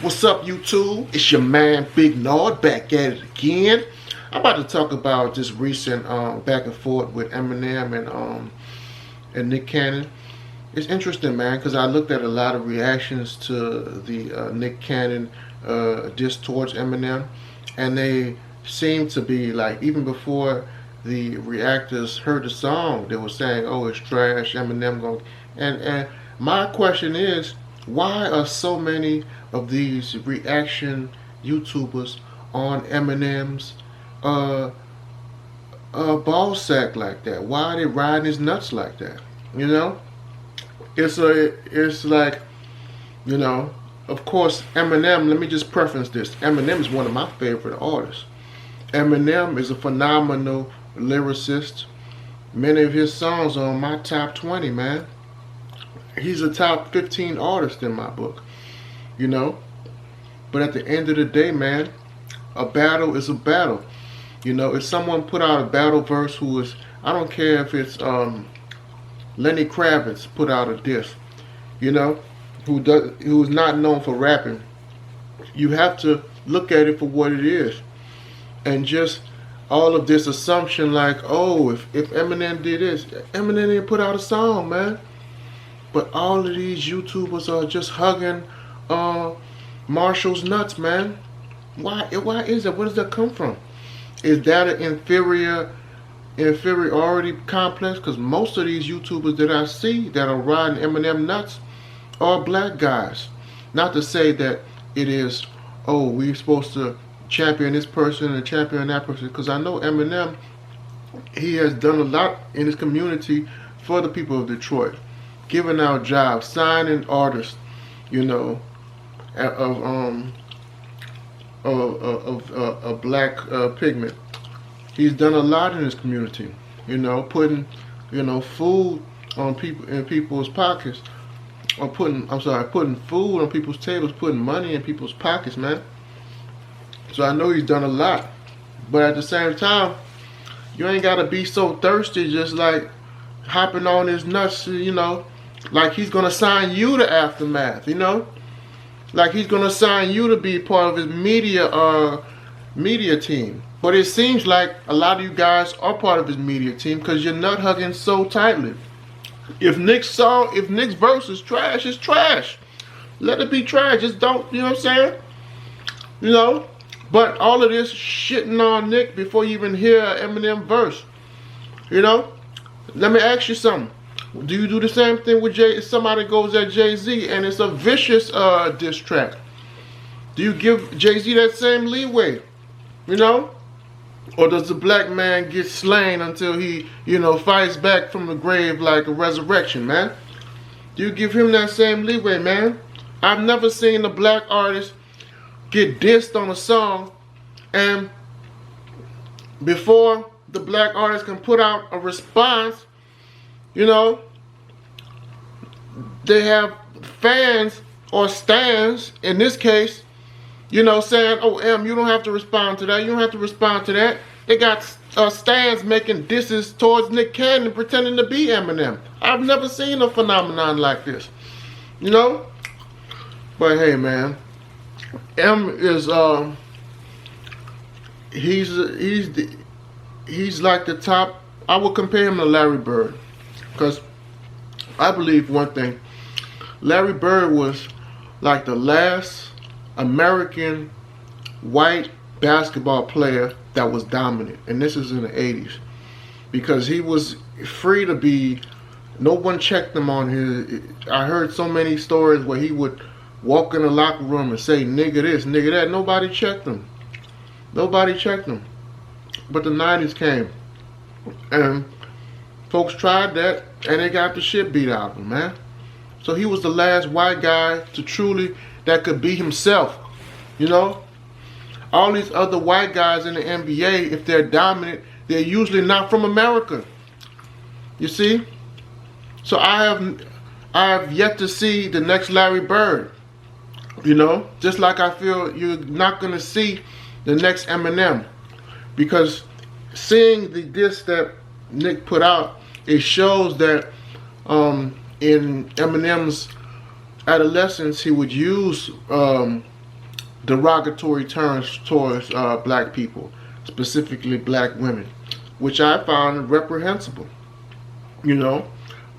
What's up, YouTube? It's your man Big Nord back at it again. I'm about to talk about this recent back and forth with Eminem and Nick Cannon. It's interesting, man, because I looked at a lot of reactions to the Nick Cannon diss towards Eminem, and they seem to be like, even before the reactors heard the song, they were saying, "Oh, it's trash." Eminem going, and my question is, why are so many of these reaction YouTubers on Eminem's ball sack like that? Why are they riding his nuts like that? You know, it's like, you know, of course, Eminem. Let me just preface this: Eminem is one of my favorite artists. Eminem is a phenomenal lyricist. Many of his songs are on my top 20, man. He's a top 15 artist in my book, you know. But at the end of the day, man, a battle is a battle. You know, if someone put out a battle verse who is, I don't care if it's Lenny Kravitz put out a diss, you know, who's not known for rapping, you have to look at it for what it is. And just all of this assumption like, oh, if Eminem did this, Eminem didn't put out a song, man. But all of these YouTubers are just hugging Marshall's nuts, man. Why is that? Where does that come from? Is that an inferiority complex? Because most of these YouTubers that I see that are riding Eminem nuts are black guys. Not to say that it is, oh, we're supposed to champion this person and champion that person. Because I know Eminem, he has done a lot in his community for the people of Detroit. Giving out jobs, signing artists, you know, of black pigment. He's done a lot in his community, you know, putting, you know, food on people in people's pockets, or putting food on people's tables, putting money in people's pockets, man. So I know he's done a lot, but at the same time, you ain't gotta be so thirsty, just like hopping on his nuts, you know. Like he's gonna sign you to Aftermath, you know? Like he's gonna sign you to be part of his media team. But it seems like a lot of you guys are part of his media team because you're nut hugging so tightly. If Nick's verse is trash, it's trash. Let it be trash. Just don't, you know what I'm saying? You know? But all of this shitting on Nick before you even hear Eminem verse. You know? Let me ask you something. Do you do the same thing with Jay? If somebody goes at Jay-Z and it's a vicious diss track, do you give Jay-Z that same leeway? You know? Or does the black man get slain until he, you know, fights back from the grave like a resurrection, man? Do you give him that same leeway, man? I've never seen a black artist get dissed on a song and before the black artist can put out a response, you know, they have fans or stans, in this case, you know, saying, oh, you don't have to respond to that. You don't have to respond to that. They got stans making disses towards Nick Cannon pretending to be Eminem. I've never seen a phenomenon like this, you know? But hey, man, is, he's like the top. I would compare him to Larry Bird. Because I believe one thing, Larry Bird was like the last American white basketball player that was dominant. And this is in the 80s. Because he was free to be, no one checked him on his, I heard so many stories where he would walk in the locker room and say, nigga this, nigga that. Nobody checked him. Nobody checked him. But the 90s came. And folks tried that, and they got the shit beat out of him, man. So he was the last white guy to truly, that could be himself, you know? All these other white guys in the NBA, if they're dominant, they're usually not from America. You see? So I have yet to see the next Larry Bird, you know? Just like I feel you're not going to see the next Eminem. Because seeing the diss that Nick put out, it shows that in Eminem's adolescence, he would use derogatory terms towards black people, specifically black women, which I found reprehensible, you know.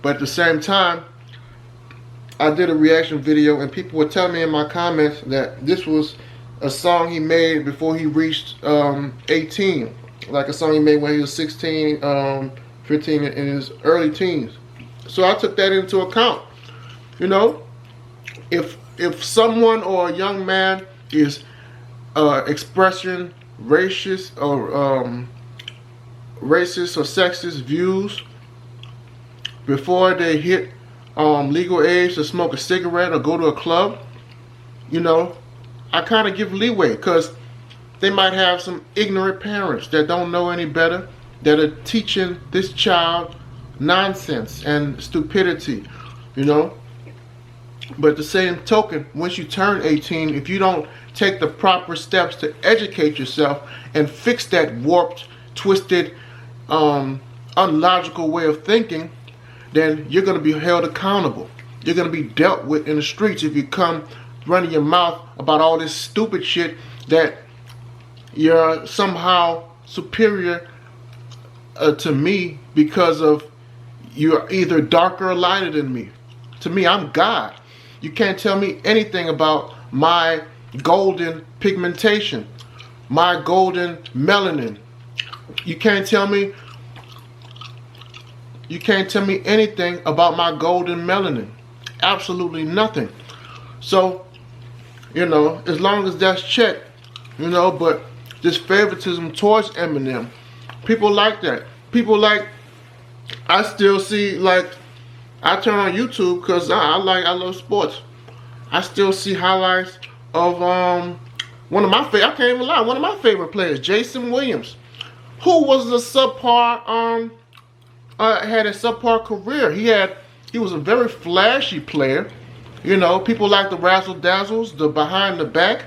But at the same time, I did a reaction video and people were telling me in my comments that this was a song he made before he reached 18. Like a song he made when he was 16, 15, in his early teens. So I took that into account. You know, if someone or a young man is expressing racist or sexist views before they hit legal age to smoke a cigarette or go to a club, you know, I kind of give leeway, because they might have some ignorant parents that don't know any better, that are teaching this child nonsense and stupidity, you know. But at the same token, once you turn 18, if you don't take the proper steps to educate yourself and fix that warped, twisted, unlogical way of thinking, then you're going to be held accountable. You're going to be dealt with in the streets if you come running your mouth about all this stupid shit that you're somehow superior to me because of you're either darker or lighter than me. To me, I'm God. You can't tell me anything about my golden pigmentation, my golden melanin. You can't tell me anything about my golden melanin. Absolutely nothing. So, you know, as long as that's checked, you know, but this favoritism towards Eminem, people like that. People like, I still see, like, I turn on YouTube because I love sports. I still see highlights of one of my favorite, I can't even lie, one of my favorite players, Jason Williams, who was a subpar, had a subpar career. He was a very flashy player. You know, people like the razzle dazzles, the behind the back.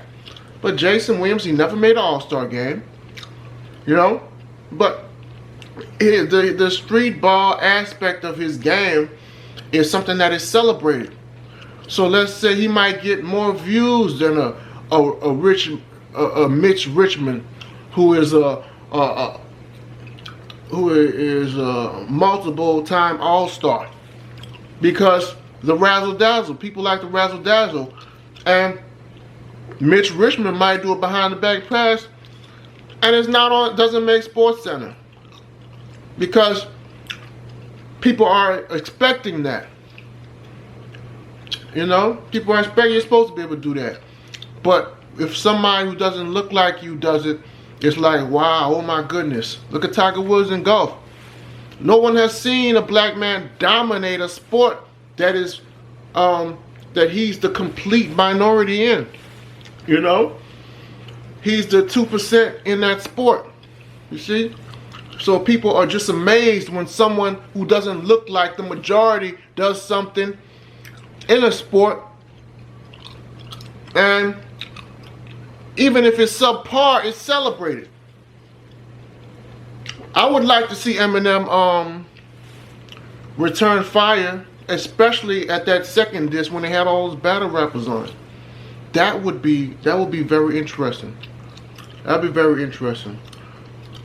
But Jason Williams, he never made an all-star game. You know, but the street ball aspect of his game is something that is celebrated. So let's say he might get more views than a Mitch Richmond, who is a multiple-time all-star, because the razzle dazzle, people like the razzle dazzle, and Mitch Richmond might do a behind the back pass, and it's not on, doesn't make Sports Center, because people are expecting that. You know, people are expecting you're supposed to be able to do that. But if somebody who doesn't look like you does it, it's like, wow, oh my goodness. Look at Tiger Woods in golf. No one has seen a black man dominate a sport that is that he's the complete minority in. You know? He's the 2% in that sport. You see? So people are just amazed when someone who doesn't look like the majority does something in a sport, and even if it's subpar, it's celebrated. I would like to see Eminem return fire, especially at that second disc when they had all those battle rappers on it. That would be very interesting. That'd be very interesting.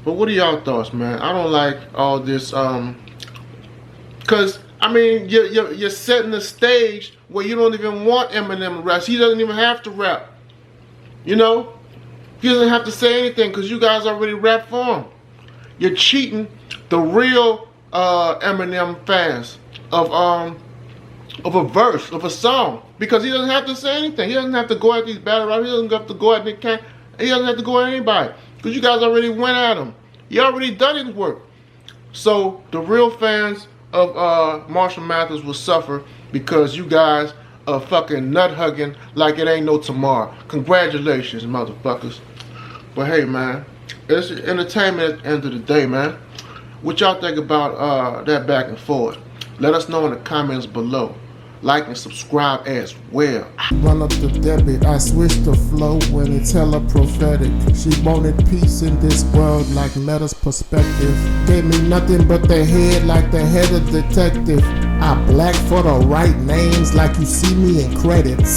But what are y'all thoughts, man? I don't like all this, cause I mean, you're setting the stage where you don't even want Eminem to rap. He doesn't even have to rap. You know, he doesn't have to say anything because you guys already rap for him. You're cheating the real Eminem fans of a verse, of a song, because he doesn't have to say anything. He doesn't have to go at these battle rappers. He doesn't have to go at Nick Cannon. He doesn't have to go at anybody because you guys already went at him. He already done his work. So the real fans of Marshall Mathers will suffer because you guys are fucking nut hugging like it ain't no tomorrow. Congratulations, motherfuckers. But hey, man, it's entertainment at the end of the day, man. What y'all think about that back and forth? Let us know in the comments below. Like and subscribe as well. Run up the debit, I switched the flow when it's hella prophetic. She wanted peace in this world like Meta's perspective. Gave me nothing but the head like the head of detective. I black for the right names like you see me in credits.